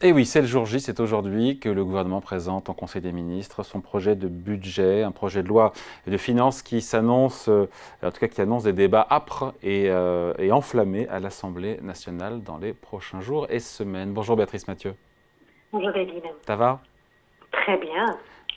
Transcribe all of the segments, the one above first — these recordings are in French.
Et oui, c'est le jour J, c'est aujourd'hui que le gouvernement présente en Conseil des ministres son projet de budget, un projet de loi de finances qui s'annonce, en tout cas qui annonce des débats âpres et enflammés à l'Assemblée nationale dans les prochains jours et semaines. Bonjour Béatrice Mathieu. Bonjour Eline. Ça va? Très bien.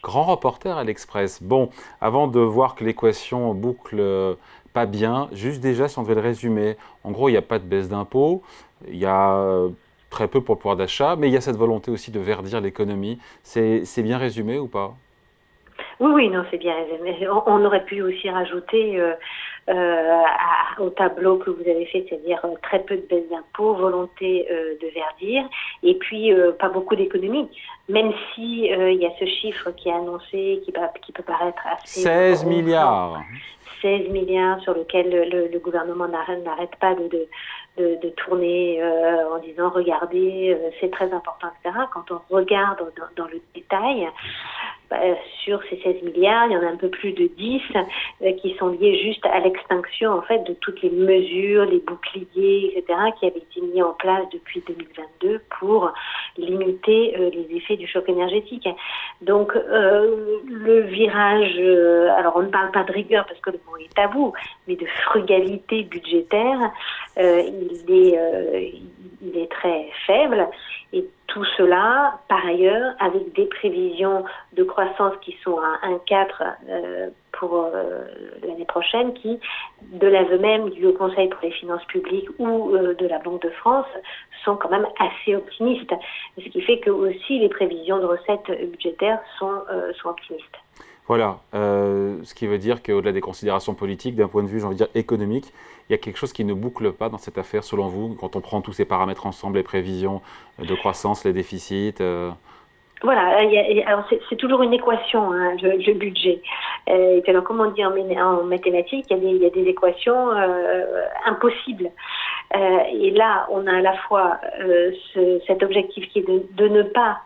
Grand reporter à l'Express. Bon, avant de voir que l'équation boucle pas bien, juste déjà si on devait le résumer, en gros il n'y a pas de baisse d'impôts, il y a très peu pour le pouvoir d'achat, mais il y a cette volonté aussi de verdir l'économie. C'est bien résumé ou pas? Oui, oui, non, c'est bien. Mais on aurait pu aussi rajouter au tableau que vous avez fait, c'est-à-dire très peu de baisse d'impôts, volonté de verdir, et puis pas beaucoup d'économies. Même si il y a ce chiffre qui est annoncé, qui peut paraître assez 16 ronflant, milliards. 16 milliards sur lequel le gouvernement n'arrête pas de tourner en disant regardez, c'est très important, etc. Quand on regarde dans le détail, sur ces 16 milliards, il y en a un peu plus de 10 qui sont liés juste à l'extinction en fait de toutes les mesures, les boucliers, etc. qui avaient été mis en place depuis 2022 pour limiter les effets du choc énergétique. Donc le virage, alors on ne parle pas de rigueur parce que le mot est tabou, mais de frugalité budgétaire, il est très faible. Et tout cela, par ailleurs, avec des prévisions de croissance qui sont à 1,4 pour l'année prochaine, qui, de l'aveu même du Haut Conseil pour les finances publiques ou de la Banque de France, sont quand même assez optimistes. Ce qui fait que aussi les prévisions de recettes budgétaires sont optimistes. Voilà, ce qui veut dire qu'au-delà des considérations politiques, d'un point de vue, j'ai envie de dire, économique, il y a quelque chose qui ne boucle pas dans cette affaire, selon vous, quand on prend tous ces paramètres ensemble, les prévisions de croissance, les déficits. Voilà, alors c'est toujours une équation, hein, le budget. Et puis alors, comme on dit en mathématiques, il y a des équations impossibles. Et là, on a à la fois cet objectif qui est de ne pas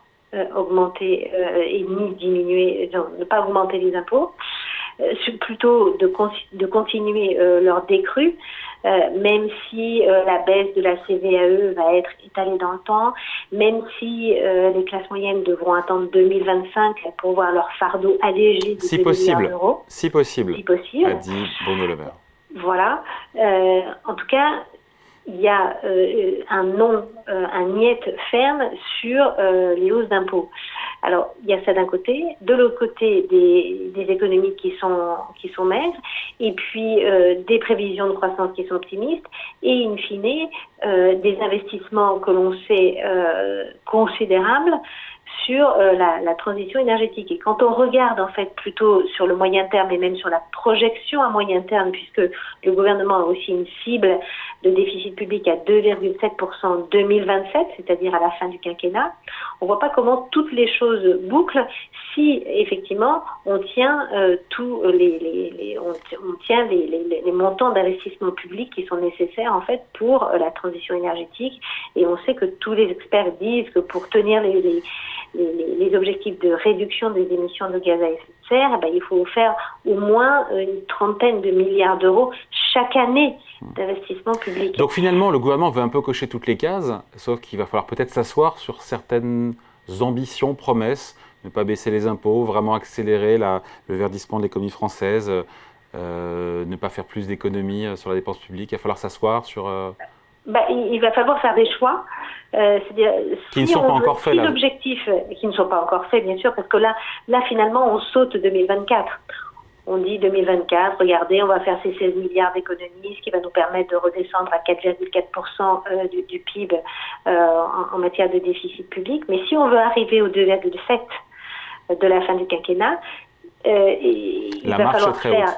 augmenter et ni diminuer, non, ne pas augmenter les impôts, plutôt de continuer leur décrue, même si la baisse de la CVAE va être étalée dans le temps, même si les classes moyennes devront attendre 2025 pour voir leur fardeau allégé de Si 2 milliards possible, d'euros, si possible, si a possible. dit Bruno Le Maire. Voilà. En tout cas, il y a un non, un niet ferme sur les hausses d'impôts. Alors, il y a ça d'un côté. De l'autre côté, des économies qui sont maigres, et puis des prévisions de croissance qui sont optimistes, et in fine, des investissements que l'on sait considérables sur la transition énergétique. Et quand on regarde en fait plutôt sur le moyen terme et même sur la projection à moyen terme, puisque le gouvernement a aussi une cible de déficit public à 2,7% en 2027, c'est-à-dire à la fin du quinquennat, on ne voit pas comment toutes les choses bouclent si effectivement on tient les montants d'investissement public qui sont nécessaires en fait pour la transition énergétique. Et on sait que tous les experts disent que pour tenir les objectifs de réduction des émissions de gaz à effet de serre, il faut faire au moins une trentaine de milliards d'euros chaque année d'investissement public. Donc finalement, le gouvernement veut un peu cocher toutes les cases, sauf qu'il va falloir peut-être s'asseoir sur certaines ambitions, promesses, ne pas baisser les impôts, vraiment accélérer le verdissement de l'économie française, ne pas faire plus d'économies sur la dépense publique. Il va falloir s'asseoir sur... Il va falloir faire des choix. C'est-à-dire, qui ne sont pas encore faits. Si l'objectif, qui ne sont pas encore faits, bien sûr, parce que là finalement, on saute 2024. On dit 2024, regardez, on va faire ces 16 milliards d'économies, ce qui va nous permettre de redescendre à 4,4% du PIB en matière de déficit public. Mais si on veut arriver aux 2,7 de la fin du quinquennat, il va falloir faire...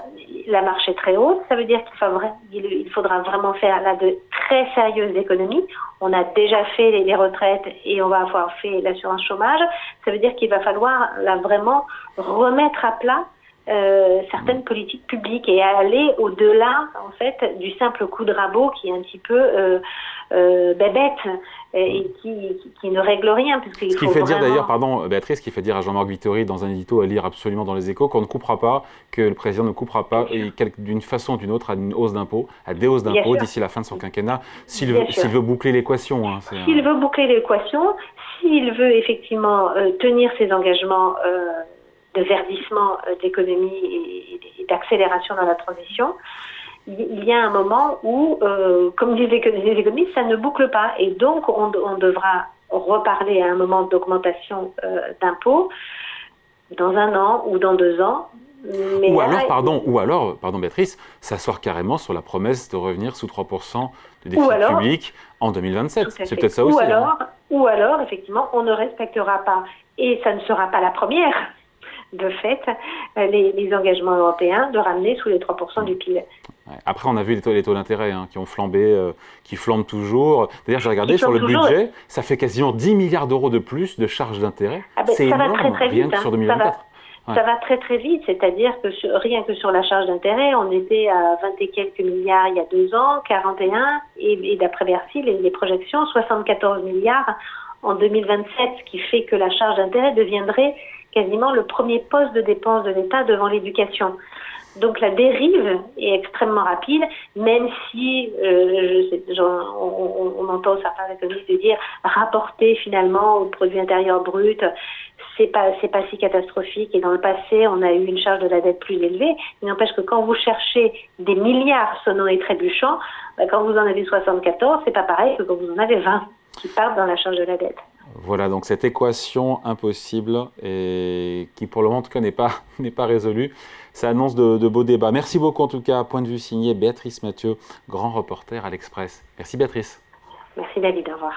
La marche est très haute, ça veut dire qu'il faudra vraiment faire là de très sérieuses économies. On a déjà fait les retraites et on va avoir fait l'assurance chômage. Ça veut dire qu'il va falloir là vraiment remettre à plat certaines politiques publiques et aller au-delà en fait du simple coup de rabot qui est un petit peu bête et qui ne règle rien. Puisqu'il Ce qui faut fait dire vraiment... d'ailleurs, pardon Béatrice, ce qui fait dire à Jean-Marc Vittori dans un édito à lire absolument dans les Échos qu'on ne coupera pas, que le président ne coupera pas d'une façon ou d'une autre à une hausse d'impôts, à des hausses d'impôts d'ici la fin de son quinquennat, s'il veut boucler l'équation. Hein, s'il veut boucler l'équation, s'il veut effectivement tenir ses engagements de verdissement d'économie et d'accélération dans la transition, il y a un moment où, comme disent les économistes, ça ne boucle pas. Et donc, on devra reparler à un moment d'augmentation d'impôts dans 1 an ou dans 2 ans. Mais ou alors, Béatrice, s'asseoir carrément sur la promesse de revenir sous 3% de déficit public en 2027. C'est peut-être ça aussi. Ou alors, effectivement, on ne respectera pas, et ça ne sera pas la première, de fait, les engagements européens de ramener sous les 3% du PIB. Après, on a vu les taux d'intérêt qui ont flambé, qui flambent toujours. D'ailleurs, j'ai regardé sur le budget, ça fait quasiment 10 milliards d'euros de plus de charges d'intérêt. C'est énorme, rien que sur 2024. Ça va très très vite, c'est-à-dire que rien que sur la charge d'intérêt, on était à 20 et quelques milliards il y a 2 ans, 41, et d'après Bercy, les projections, 74 milliards en 2027, ce qui fait que la charge d'intérêt deviendrait quasiment le premier poste de dépense de l'État devant l'éducation. Donc la dérive est extrêmement rapide, même si on entend certains économistes dire rapporter finalement au produit intérieur brut, c'est pas si catastrophique. Et dans le passé, on a eu une charge de la dette plus élevée. Il n'empêche que quand vous cherchez des milliards sonnants et trébuchants, quand vous en avez 74, c'est pas pareil que quand vous en avez 20 qui partent dans la charge de la dette. Voilà, donc cette équation impossible et qui pour le moment en tout cas n'est pas résolue, ça annonce de beaux débats. Merci beaucoup en tout cas, point de vue signé Béatrice Mathieu, grand reporter à l'Express. Merci Béatrice. Merci David, au revoir.